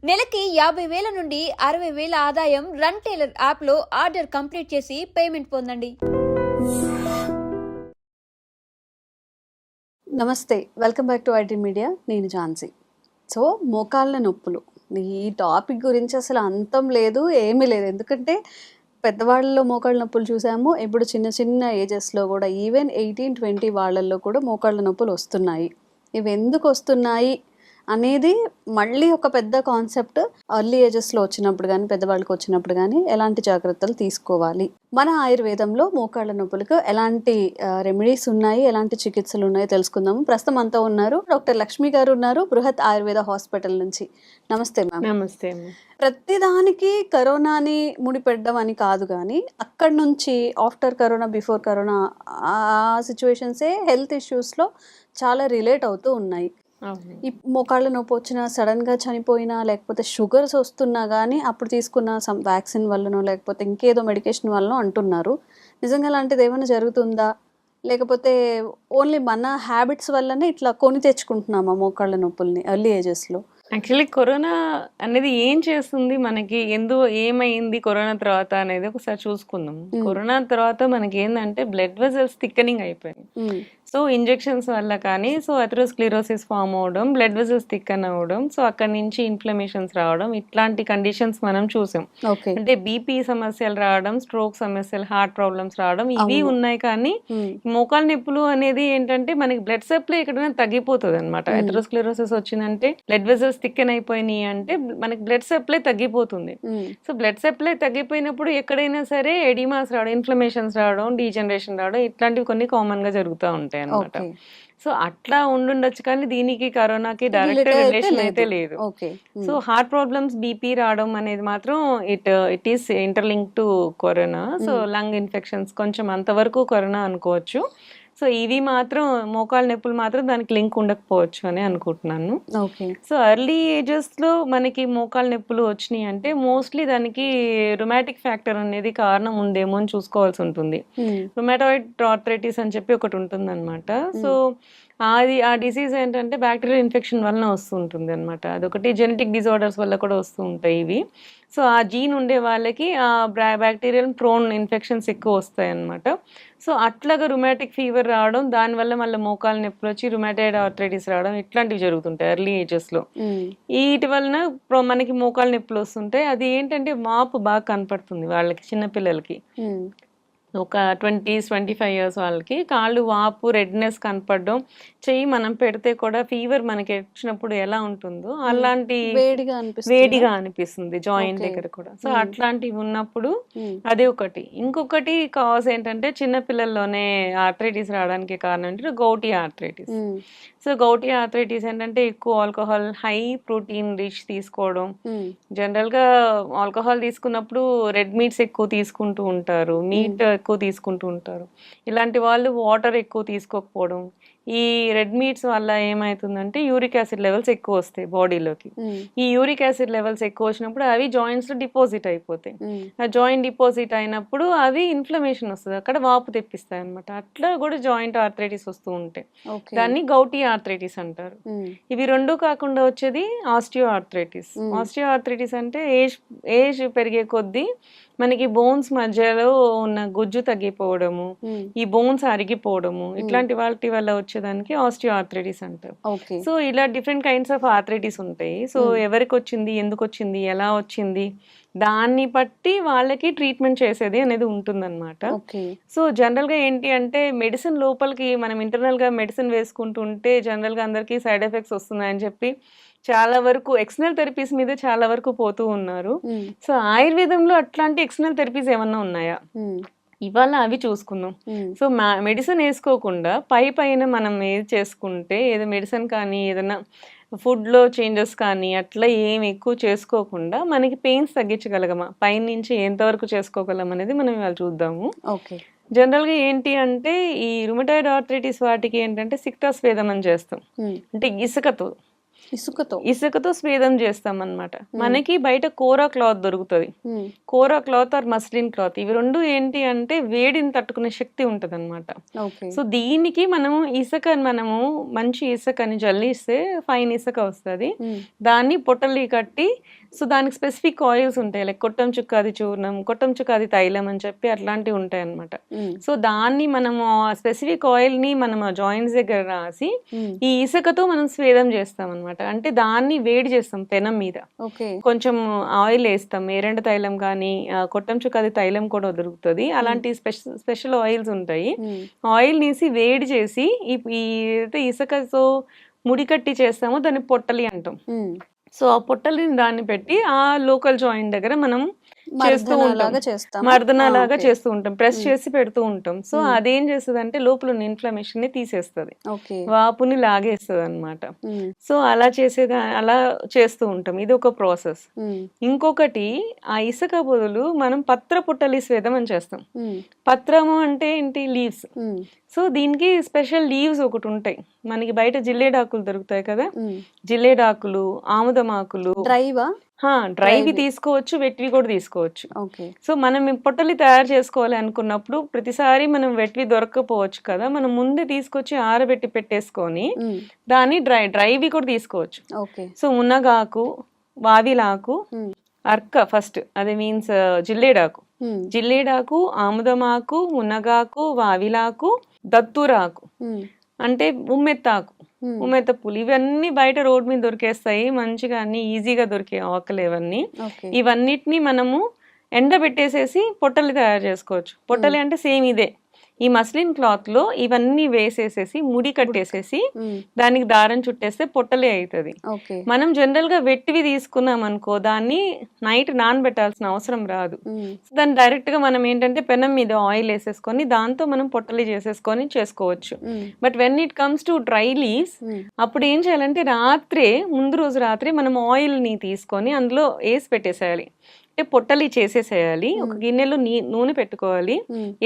నెలకి 50,000 నుండి 60,000 ఆదాయం రన్ టైలర్ యాప్లో ఆర్డర్ కంప్లీట్ చేసి పేమెంట్ పొందండి. నమస్తే, welcome back to IT media. నేను ఝాన్సీ. సో మోకాళ్ళ నొప్పులు, ఈ టాపిక్ గురించి అసలు అంతం లేదు, ఏమీ లేదు. ఎందుకంటే పెద్దవాళ్ళలో మోకాళ్ళ నొప్పులు చూసాము, ఇప్పుడు చిన్న చిన్న ఏజెస్లో కూడా ఈవెన్ 18-20 వాళ్ళల్లో కూడా మోకాళ్ళ నొప్పులు వస్తున్నాయి. ఇవి ఎందుకు వస్తున్నాయి అనేది మళ్ళీ ఒక పెద్ద కాన్సెప్ట్. ఎర్లీ ఏజెస్లో వచ్చినప్పుడు కానీ పెద్దవాళ్ళకి వచ్చినప్పుడు కానీ ఎలాంటి జాగ్రత్తలు తీసుకోవాలి, మన ఆయుర్వేదంలో మోకాళ్ళ నొప్పులకు ఎలాంటి రెమెడీస్ ఉన్నాయి, ఎలాంటి చికిత్సలు ఉన్నాయో తెలుసుకుందాము. ప్రస్తుతం అంతా ఉన్నారు డాక్టర్ లక్ష్మి గారు ఉన్నారు, బృహత్ ఆయుర్వేద హాస్పిటల్ నుంచి. నమస్తే మ్యామ్. నమస్తే. ప్రతిదానికి కరోనాని ముడిపెట్టడం అని కాదు, కానీ అక్కడ నుంచి ఆఫ్టర్ కరోనా, బిఫోర్ కరోనా ఆ సిచ్యువేషన్సే హెల్త్ ఇష్యూస్లో చాలా రిలేట్ అవుతూ ఉన్నాయి. ఈ మోకాళ్ళ నొప్పి వచ్చినా, సడన్గా చనిపోయినా, లేకపోతే షుగర్స్ వస్తున్నా కానీ అప్పుడు తీసుకున్న సమ్ వ్యాక్సిన్ వల్లనో లేకపోతే ఇంకేదో మెడికేషన్ వల్లనో అంటున్నారు. నిజంగా అలాంటిది ఏమైనా జరుగుతుందా, లేకపోతే ఓన్లీ మన హ్యాబిట్స్ వల్లనే ఇట్లా కొని తెచ్చుకుంటున్నామా మోకాళ్ళ నొప్పుల్ని ఎర్లీ ఏజెస్లో? యాక్చువల్లీ కరోనా అనేది ఏం చేస్తుంది మనకి, ఏమైంది కరోనా తర్వాత అనేది ఒకసారి చూసుకుందాం. కరోనా తర్వాత మనకి ఏంటంటే బ్లడ్ వెజల్స్ థిక్కనింగ్ అయిపోయింది. సో ఇంజెక్షన్స్ వల్ల కానీ అథెరోస్క్లెరోసిస్ ఫామ్ అవడం, బ్లడ్ వెజల్స్ థిక్కన్ అవ్వడం, సో అక్కడి నుంచి ఇన్ఫ్లమేషన్స్ రావడం, ఇట్లాంటి కండిషన్స్ మనం చూసాం. అంటే బీపీ సమస్యలు రావడం, స్ట్రోక్ సమస్యలు, హార్ట్ ప్రాబ్లమ్స్ రావడం, ఇవి ఉన్నాయి. కానీ మోకాళ్ళ నొప్పులు అనేది ఏంటంటే మనకి బ్లడ్ సప్లై ఎక్కడైనా తగ్గిపోతుంది అనమాట. అథెరోస్క్లెరోసిస్ వచ్చిందంటే బ్లడ్ వెజల్స్ థిక్కన్ అయిపోయినాయి అంటే మనకి బ్లడ్ సప్లై తగ్గిపోతుంది. సో బ్లడ్ సప్లై తగ్గిపోయినప్పుడు ఎక్కడైనా సరే ఎడిమాస్ రావడం, ఇన్ఫ్లమేషన్స్ రావడం, డీజనరేషన్ రావడం, ఇట్లాంటివి కొన్ని కామన్ గా జరుగుతూ ఉంటాయి అన్నమాట. సో అట్లా ఉండుండొచ్చు, కానీ దీనికి కరోనాకి డైరెక్ట్ రిలేషన్ అయితే లేదు. సో హార్ట్ ప్రాబ్లమ్స్, బీపీ రావడం అనేది మాత్రం it is interlink to corona. So lung infections కొంచెం అంతవరకు కరోనా అనుకోవచ్చు. సో ఇవి మాత్రం మోకాళ్ళ నొప్పులు మాత్రం దానికి లింక్ ఉండకపోవచ్చు అని అనుకుంటున్నాను. సో ఎర్లీ ఏజెస్లో మనకి మోకాళ్ళ నొప్పులు వచ్చినాయి అంటే మోస్ట్లీ దానికి రుమాటిక్ ఫ్యాక్టర్ అనేది కారణం ఉందేమో అని చూసుకోవాల్సి ఉంటుంది. రుమాటాయిడ్ ఆర్థరైటిస్ అని చెప్పి ఒకటి ఉంటుంది అనమాట. సో ఆ డిసీజ్ ఏంటంటే బ్యాక్టీరియల్ ఇన్ఫెక్షన్ వలన వస్తుంటుంది అనమాట. అదొకటి జెనెటిక్ డిజార్డర్స్ వల్ల కూడా వస్తూ ఉంటాయి ఇవి. సో ఆ జీన్ ఉండే వాళ్ళకి ఆ బ్యాక్టీరియల్ ప్రోన్ ఇన్ఫెక్షన్స్ ఎక్కువ వస్తాయి అన్నమాట. సో అట్లాగా రుమాటిక్ ఫీవర్ రావడం, దానివల్ల మళ్ళీ మోకాళ్ళ నొప్పులు వచ్చి రుమాటాయిడ్ ఆర్థరైటిస్ రావడం, ఇట్లాంటివి జరుగుతుంటాయి ఎర్లీ ఏజెస్లో. వీటి వలన మనకి మోకాళ్ళ నొప్పులు వస్తుంటాయి. అది ఏంటంటే వాపు బాగా కనపడుతుంది వాళ్ళకి, చిన్నపిల్లలకి. ఒక 20-25 years వాళ్ళకి కాళ్ళు వాపు, రెడ్నెస్ కనపడడం, చెయ్యి మనం పెడితే కూడా ఫీవర్ మనకి వచ్చినప్పుడు ఎలా ఉంటుందో అలాంటి వేడిగా అనిపిస్తుంది జాయింట్ దగ్గర కూడా. సో అట్లాంటివి ఉన్నప్పుడు అదే ఒకటి. ఇంకొకటి కాజ్ ఏంటంటే చిన్నపిల్లల్లోనే ఆర్థరైటిస్ రావడానికి కారణం ఏంటంటే gouty arthritis. So gouty arthritis ఏంటంటే ఎక్కువ ఆల్కహాల్, హై ప్రోటీన్ రిచ్ తీసుకోవడం. జనరల్గా ఆల్కహాల్ తీసుకున్నప్పుడు రెడ్ మీట్స్ ఎక్కువ తీసుకుంటూ ఉంటారు, మీట్ ఎక్కువ తీసుకుంటూ ఉంటారు. ఇలాంటి వాళ్ళు వాటర్ ఎక్కువ తీసుకోకపోవడం, ఈ రెడ్ మీట్స్ వల్ల ఏమవుతుందంటే యూరిక్ యాసిడ్ లెవెల్స్ ఎక్కువ వస్తాయి బాడీలోకి. ఈ యూరిక్ యాసిడ్ లెవెల్స్ ఎక్కువ వచ్చినప్పుడు అవి జాయింట్స్ లో డిపాజిట్ అయిపోతాయి. ఆ జాయింట్ డిపాజిట్ అయినప్పుడు అవి ఇన్ఫ్లమేషన్ వస్తుంది, అక్కడ వాపు తెప్పిస్తాయి అనమాట. అట్లా కూడా జాయింట్ ఆర్థరైటిస్ వస్తూ ఉంటాయి. దాన్ని గౌటీ ఆర్థరైటిస్ అంటారు. ఇవి రెండు కాకుండా వచ్చేది ఆస్టియో ఆర్థరైటిస్. ఆస్టియో ఆర్థరైటిస్ అంటే ఏజ్ పెరిగే కొద్దీ మనకి బోన్స్ మధ్యలో ఉన్న గుజ్జు తగ్గిపోవడము, ఈ బోన్స్ అరిగిపోవడము, ఇట్లాంటి వాటి వల్ల వచ్చేదానికి ఆస్టియో ఆర్థరైటిస్ అంటారు. సో ఇలా డిఫరెంట్ కైండ్స్ ఆఫ్ ఆర్థరైటిస్ ఉంటాయి. సో ఎవరికి వచ్చింది, ఎందుకు వచ్చింది, ఎలా వచ్చింది, దాన్ని బట్టి వాళ్ళకి ట్రీట్మెంట్ చేసేది అనేది ఉంటుందన్నమాట. సో జనరల్ గా ఏంటి అంటే మెడిసిన్ లోపలికి మనం ఇంటర్నల్ గా మెడిసిన్ వేసుకుంటూ ఉంటే జనరల్ గా అందరికి సైడ్ ఎఫెక్ట్స్ వస్తున్నాయని చెప్పి చాలా వరకు ఎక్స్టర్నల్ థెరపీస్ మీద చాలా వరకు పోతూ ఉన్నారు. సో ఆయుర్వేదంలో అట్లాంటి ఎక్స్టర్నల్ థెరపీస్ ఏమన్నా ఉన్నాయా, ఇవాళ అవి చూసుకుందాం. సో మెడిసిన్ వేసుకోకుండా పైన మనం ఏది చేసుకుంటే, ఏదో మెడిసిన్ కానీ ఏదైనా ఫుడ్లో చేంజెస్ కానీ అట్లా ఏం ఎక్కువ చేసుకోకుండా మనకి పెయిన్స్ తగ్గించగలగమా, పైనుంచి ఎంతవరకు చేసుకోగలం అనేది మనం ఇవాళ చూద్దాము. జనరల్గా ఏంటి అంటే ఈ రుమటాయిడ్ ఆర్థరైటిస్ వాటికి ఏంటంటే సిక్తాస్వేదం అని చేస్తాం, అంటే ఇసుకతో. ఇసుకతో స్వేదం చేస్తాం అన్నమాట. మనకి బయట కోరా క్లాత్ దొరుకుతుంది, కోరా క్లాత్ ఆర్ మస్లిన్ క్లాత్. ఇవి రెండు ఏంటి అంటే వేడిని తట్టుకునే శక్తి ఉంటది అనమాట. సో దీనికి మనము మనము మంచి ఇసుకని జల్లిస్తే ఫైన్ ఇసుక వస్తుంది. దాన్ని పొట్టలి కట్టి, సో దానికి స్పెసిఫిక్ ఆయిల్స్ ఉంటాయి, లైక్ కొట్టం చుక్కాది చూర్ణం, కొట్టం చుక్కాది తైలం అని చెప్పి అట్లాంటివి ఉంటాయి అనమాట. సో దాన్ని మనము స్పెసిఫిక్ ఆయిల్ ని మనం జాయింట్స్ దగ్గర రాసి ఈ ఇసుకతో మనం స్వేదం చేస్తాం అనమాట. అంటే దాన్ని వేడి చేస్తాం పెనం మీద, కొంచెం ఆయిల్ వేస్తాం, ఎరండు తైలం కానీ కొట్టం చుక్కాది తైలం కూడా దొరుకుతుంది. అలాంటి స్పెషల్ ఆయిల్స్ ఉంటాయి. ఆయిల్ నీసి వేడి చేసి ఈ ఇసుకతో ముడికట్టి చేస్తామో దాన్ని పొట్టలి అంటాం. సో ఆ పొట్టలిని దాన్ని పెట్టి ఆ లోకల్ జాయింట్ దగ్గర మనం చేస్తూ ఉంటాం, మర్దనలాగా చేస్తూ ఉంటాం, ప్రెస్ చేసి పెడుతూ ఉంటాం. సో అదేం చేస్తుంది అంటే లోపల ఉన్న ఇన్ఫ్లమేషన్ ని తీసేస్తుంది, వాపుని లాగేస్తుంది అనమాట. సో అలా చేస్తూ ఉంటాం. ఇది ఒక ప్రాసెస్. ఇంకొకటి, ఆ ఇసుక బదులు మనం పత్ర పొట్టలి స్వేదం అని చేస్తాం. పత్రము అంటే ఏంటి? లీవ్స్. సో దీనికి స్పెషల్ లీవ్స్ ఒకటి ఉంటాయి మనకి. బయట జిల్లేడాకులు దొరుకుతాయి కదా, జిల్లేడాకులు, ఆముదమాకులు, డ్రైవి తీసుకోవచ్చు, వెట్వి కూడా తీసుకోవచ్చు. సో మనం పొట్టలి తయారు చేసుకోవాలి అనుకున్నప్పుడు ప్రతిసారి మనం వెట్వి దొరకకపోవచ్చు కదా, మనం ముందే తీసుకొచ్చి ఆరబెట్టి పెట్టేసుకొని దాన్ని డ్రైవి కూడా తీసుకోవచ్చు. సో మునగాకు, వావిలాకు, అర్క ఫస్ట్, అది మీన్స్ జిల్లేడాకు, ఆముదమాకు, మునగాకు, వావిలాకు, దత్తూరాకు అంటే ఉమ్మెత్తాకు, ఉమ్మెత్త పూలు. ఇవన్నీ బయట రోడ్ మీద దొరికేస్తాయి మంచిగా, అన్ని ఈజీగా దొరికే ఆకులు ఇవన్నీ. ఇవన్నిటిని మనము ఎండబెట్టేసేసి పొట్టలు తయారు చేసుకోవచ్చు. పొట్టలి అంటే సేమ్ ఇదే, ఈ మస్లిన్ క్లాత్ లో ఇవన్నీ వేసేసేసి ముడి కట్టేసేసి దానికి దారం చుట్టేస్తే పొట్టలే అవుతుంది. మనం జనరల్ గా వెట్టివి తీసుకున్నాం అనుకో, దాన్ని నైట్ నానబెట్టాల్సిన అవసరం రాదు. దాన్ని డైరెక్ట్ గా మనం ఏంటంటే పెనం మీద ఆయిల్ వేసేసుకొని దాంతో మనం పొట్టలి చేసేసుకొని చేసుకోవచ్చు. But when it comes to dry leaves, అప్పుడు ఏం చేయాలంటే ముందు రోజు రాత్రి మనం ఆయిల్ ని తీసుకొని అందులో వేసి పెట్టేసేయాలి. అంటే పొట్టలి చేసేసేయాలి. ఒక గిన్నెలో నూనె పెట్టుకోవాలి.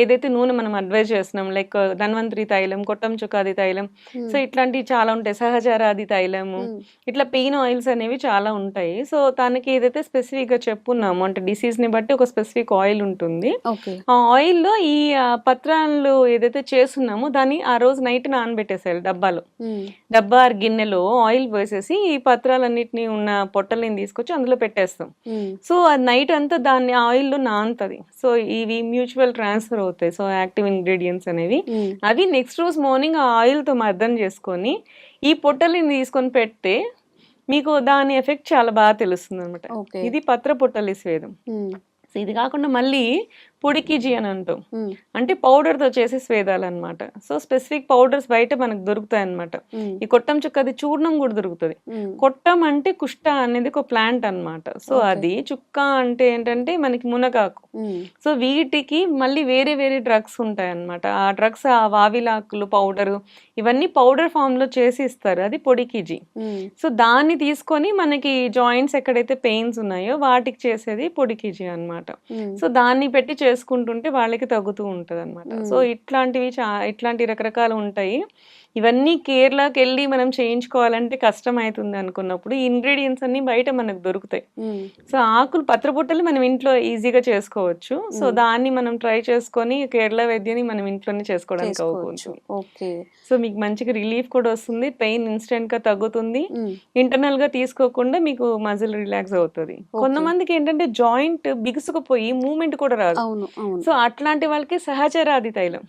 ఏదైతే నూనె మనం అడ్వైజ్ చేస్తున్నాం, లైక్ ధన్వంతరి తైలం, కొట్టం చుక్కాది తైలం, సో ఇట్లాంటివి చాలా ఉంటాయి, సహచరాది తైలము, ఇట్లా పెయిన్ ఆయిల్స్ అనేవి చాలా ఉంటాయి. సో దానికి ఏదైతే స్పెసిఫిక్ గా చెప్పున్నామో, అంటే డిసీజ్ ని బట్టి ఒక స్పెసిఫిక్ ఆయిల్ ఉంటుంది. ఆ ఆయిల్ లో ఈ పత్రాలు ఏదైతే చేస్తున్నామో దాన్ని ఆ రోజు నైట్ నానబెట్టేసేయాలి. డబ్బా గిన్నెలో ఆయిల్ వేసేసి ఈ పత్రాలన్నిటిని ఉన్న పొట్టల్ని తీసుకొచ్చి అందులో పెట్టేస్తాం. సో అది నైట్ అంతా దాన్ని ఆయిల్ లో నానుతుంది. సో ఇవి మ్యూచువల్ ట్రాన్స్ఫర్ అవుతాయి. సో యాక్టివ్ ఇంగ్రీడియంట్స్ అనేవి అవి నెక్స్ట్ రోజు మార్నింగ్ ఆ ఆయిల్ తో మర్దన చేసుకొని ఈ పొట్టలిని తీసుకొని పెడితే మీకు దాని ఎఫెక్ట్ చాలా బాగా తెలుస్తుంది అనమాట. ఇది పత్ర పొట్టలి స్వేదం. సో ఇది కాకుండా మళ్ళీ పొడికిజీ అని అంటాం, అంటే పౌడర్ తో చేసే స్వేదాలు అనమాట. సో స్పెసిఫిక్ పౌడర్స్ బయట మనకు దొరుకుతాయి అనమాట. ఈ కొట్టం చుక్కది చూర్ణం కూడా దొరుకుతుంది. కొట్టం అంటే కుష్ట అనేది ఒక ప్లాంట్ అనమాట. సో అది చుక్క అంటే ఏంటంటే మనకి మునగాకు. సో వీటికి మళ్ళీ వేరే వేరే డ్రగ్స్ ఉంటాయి అనమాట. ఆ డ్రగ్స్, ఆ వావిలాకులు పౌడర్, ఇవన్నీ పౌడర్ ఫామ్ లో చేసి ఇస్తారు, అది పొడికిజీ. సో దాన్ని తీసుకొని మనకి జాయింట్స్ ఎక్కడైతే పెయిన్స్ ఉన్నాయో వాటికి చేసేది పొడికిజీ అనమాట. సో దాన్ని పెట్టి చేసుకుంటుంటే వాళ్ళకి తగ్గుతూ ఉంటది అనమాట. సో ఇట్లాంటి రకరకాలు ఉంటాయి. ఇవన్నీ కేరళకి వెళ్ళి మనం చేయించుకోవాలంటే కష్టం అవుతుంది అనుకున్నప్పుడు ఈ ఇంగ్రీడియంట్స్ అన్ని బయట మనకు దొరుకుతాయి. సో ఆకులు, పత్రపుట్టలు మనం ఇంట్లో ఈజీగా చేసుకోవచ్చు. సో దాన్ని మనం ట్రై చేసుకొని కేరళ వైద్యాన్ని మనం ఇంట్లోనే చేసుకోవడానికి అవ్వచ్చు. సో మీకు మంచిగా రిలీఫ్ కూడా వస్తుంది, పెయిన్ ఇన్స్టెంట్ గా తగ్గుతుంది, ఇంటర్నల్ గా తీసుకోకుండా మీకు మజిల్ రిలాక్స్ అవుతుంది. కొంతమందికి ఏంటంటే జాయింట్ బిగుసుకుపోయి మూవ్మెంట్ కూడా రాదు. సో అట్లాంటి వాళ్ళకి సహచరాది తైలం,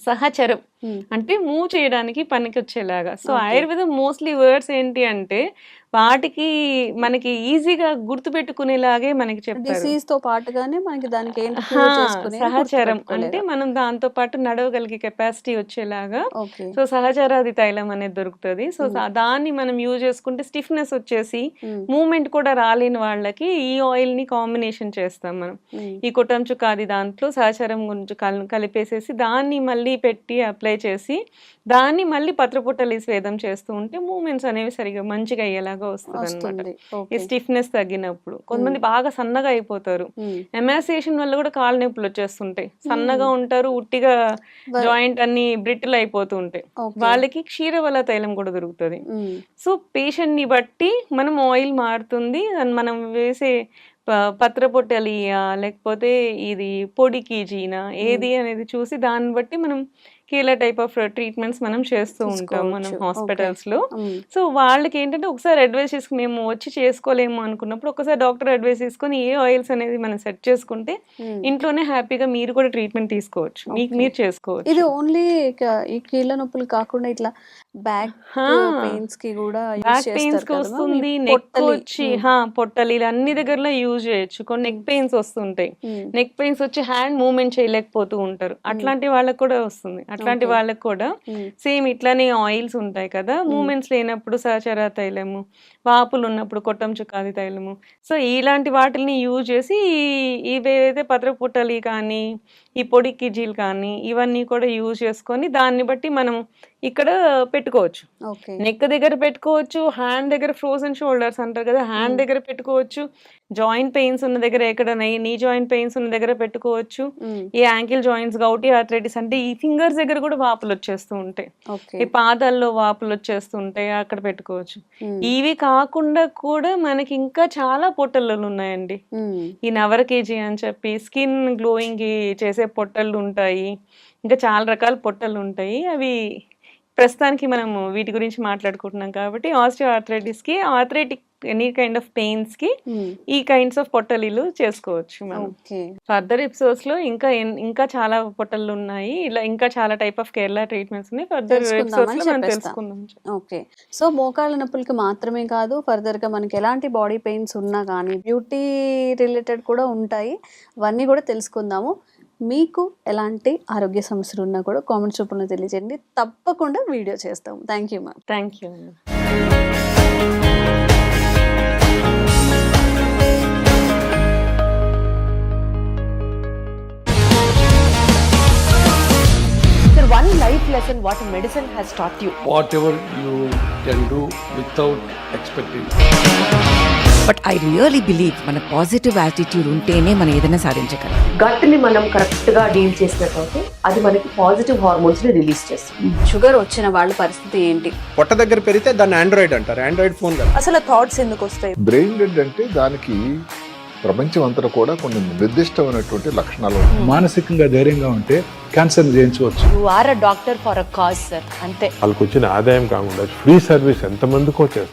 సహచరం అంటే మూవ్ చేయడానికి పనికి వచ్చేలాగా. సో ఆయుర్వేదం మోస్ట్లీ వర్డ్స్ ఏంటి అంటే వాటికి మనకి ఈజీగా గుర్తు పెట్టుకునేలాగే మనకి చెప్తారు. సహచరం అంటే మనం దాంతో పాటు నడవగలిగే కెపాసిటీ వచ్చేలాగా. సో సహచరాది తైలం అనేది దొరుకుతుంది. సో దాన్ని మనం యూజ్ చేసుకుంటే స్టిఫ్నెస్ వచ్చేసి మూవ్మెంట్ కూడా రాలేని వాళ్ళకి ఈ ఆయిల్ ని కాంబినేషన్ చేస్తాం మనం. ఈ కొట్టం చుక్కాది దాంట్లో సహచరం గురించి కలిపేసేసి దాన్ని మళ్ళీ పెట్టి అప్లై అప్లై చేసి దాన్ని మళ్ళీ పత్రపుట్టలి స్వేదం చేస్తూ ఉంటే మూమెంట్స్ అనేవి సరిగా మంచిగా అయ్యేలాగా వస్తుంది అనమాట. వస్తుంది. ఈ ఓకే. స్టిఫ్నెస్ తగ్గినప్పుడు కొంతమంది బాగా సన్నగా అయిపోతారు, ఎమాసియేషన్ వల్ల కూడా కాళ్ళ నొప్పులు వచ్చేస్తుంటాయి, సన్నగా ఉంటారు, ఉట్టిగా జాయింట్ అన్ని బ్రిటిల్ అయిపోతూ ఉంటాయి, ఓకే. వాళ్ళకి క్షీరవల్ల తైలం కూడా దొరుకుతుంది. సో పేషెంట్ ని బట్టి మనం ఆయిల్ మారుతుంది, and మనం వేసే పత్రపొట్టలియా లేకపోతే ఇది పొడి కీజీనా ఏది అనేది చూసి దాన్ని బట్టి మనం కీలా టైప్ ఆఫ్ ట్రీట్మెంట్స్ మనం చేస్తూ ఉంటాం మనం తీసుకోవచ్చు. హాస్పిటల్స్ లో. సో వాళ్ళకి ఏంటంటే ఒకసారి అడ్వైస్ చేసుకుని మేము వచ్చి చేసుకోలేము అనుకున్నప్పుడు ఒకసారి డాక్టర్ అడ్వైస్ తీసుకొని ఏ ఆయిల్స్ అనేది మనం సెట్ చేసుకుంటే ఇంట్లోనే హ్యాపీగా మీరు కూడా ట్రీట్మెంట్ తీసుకోవచ్చు, మీకు మీరు చేసుకోవచ్చు. ఇది ఓన్లీ ఈ కీళ్ళ నొప్పులు కాకుండా ఇట్లా బ్యాక్ పెయిన్స్ కి కూడా బ్యాక్ పెయిన్స్ కి వస్తుంది, నెక్ వచ్చి పొట్టలి అన్ని దగ్గరలో యూజ్ చేయొచ్చు. కొన్ని నెక్ పెయిన్స్ వస్తుంటాయి, నెక్ పెయిన్స్ వచ్చి హ్యాండ్ మూవ్మెంట్ చేయలేకపోతూ ఉంటారు, అట్లాంటి వాళ్ళకి కూడా వస్తుంది. అట్లాంటి వాళ్ళకి కూడా సేమ్ ఇట్లానే ఆయిల్స్ ఉంటాయి కదా, మూమెంట్స్ లేనప్పుడు సహచర తైలము, వాపులు ఉన్నప్పుడు కొట్టం చుక్కాది తైలము. సో ఇలాంటి వాటిని యూజ్ చేసి ఇవేదైతే పత్రపుట్టలి కానీ ఈ పొడి కిజీలు కానీ ఇవన్నీ కూడా యూజ్ చేసుకొని దాన్ని బట్టి మనం ఇక్కడ పెట్టుకోవచ్చు. నెక్ దగ్గర పెట్టుకోవచ్చు, హ్యాండ్ దగ్గర ఫ్రోజన్ షోల్డర్స్ అంటారు కదా, హ్యాండ్ దగ్గర పెట్టుకోవచ్చు, జాయింట్ పెయిన్స్ ఉన్న దగ్గర ఎక్కడ నీ జాయింట్ పెయిన్స్ ఉన్న దగ్గర పెట్టుకోవచ్చు, ఈ యాంకిల్ జాయింట్స్ గౌటీ ఆర్థరైటిస్ అంటే ఈ ఫింగర్స్ దగ్గర కూడా వాపులు వచ్చేస్తూ ఉంటాయి, ఈ పాదాల్లో వాపులు వచ్చేస్తూ ఉంటాయి, అక్కడ పెట్టుకోవచ్చు. ఇవి కాకుండా కూడా మనకి ఇంకా చాలా పొట్టలు ఉన్నాయండి. ఈ నవర కేజీ అని చెప్పి స్కిన్ గ్లోయింగ్ కి చేసే పొట్టలు ఉంటాయి, ఇంకా చాలా రకాల పొట్టలు ఉంటాయి. అవి ప్రస్తుతానికి మనము వీటి గురించి మాట్లాడుకుంటున్నాం కాబట్టి ఆస్టియో ఆర్థరైటిస్ కి, arthritic any kind of pains కి ఈ కైండ్స్ ఆఫ్ పొట్టలీలు చేసుకోవచ్చు మనం. ఫర్దర్ ఎపిసోడ్స్ లో ఇంకా చాలా పొట్టలు ఉన్నాయి, ఇలా ఇంకా చాలా టైప్ ఆఫ్ కేరళ ట్రీట్మెంట్స్ ఉన్నాయి. ఫర్దర్ ఎపిసోడ్స్ లో మనం తెలుసుకుందాం. ఓకే. సో మోకాళ్ళ నొప్పులకి మాత్రమే కాదు, ఫర్దర్ గా మనకి ఎలాంటి బాడీ పెయిన్స్ ఉన్నా కానీ బ్యూటీ రిలేటెడ్ కూడా ఉంటాయి, అవన్నీ కూడా తెలుసుకుందాము. మీకు ఎలాంటి ఆరోగ్య సమస్యలు ఉన్నా కూడా కామెంట్స్ రూపంలో తెలియజేయండి, తప్పకుండా వీడియో చేస్తాము. Thank you ma'am. Thank you. One life lesson what medicine has taught you. Whatever you can do without expecting. But I really believe మన పాజిటివ్ యాటిట్యూడ్ ఉంటేనే మనం ఏదైనా సాధించగలం. గట్ ని మనం కరెక్ట్ గా డీల్ చేసినట్లయితే అది మనకి పాజిటివ్ హార్మోన్స్ ని రిలీజ్ చేస్తుంది. షుగర్ వచ్చిన వాళ్ళ పరిస్థితి ఏంటి? పొట్ట దగ్గర పెరిగితే దాన్ని ఆండ్రాయిడ్ అంటారు, ఆండ్రాయిడ్ ఫోన్ కదా. అసలు థాట్స్ ఎందుకు వస్తాయి? బ్రెయిన్ డెడ్ అంటే దానికి ప్రపంచం అంతా కూడా కొన్ని నిర్దిష్టమైనటువంటి లక్షణాలు ఉన్నాయి. మానసికంగా ధైర్యంగా ఉంటే క్యాన్సర్ జయించవచ్చు. You are a doctor for a cause sir, అంతే. వాళ్ళకి వచ్చిన ఆదాయం కాకుండా ఫ్రీ సర్వీస్ ఎంతమందికో చేస్తారు.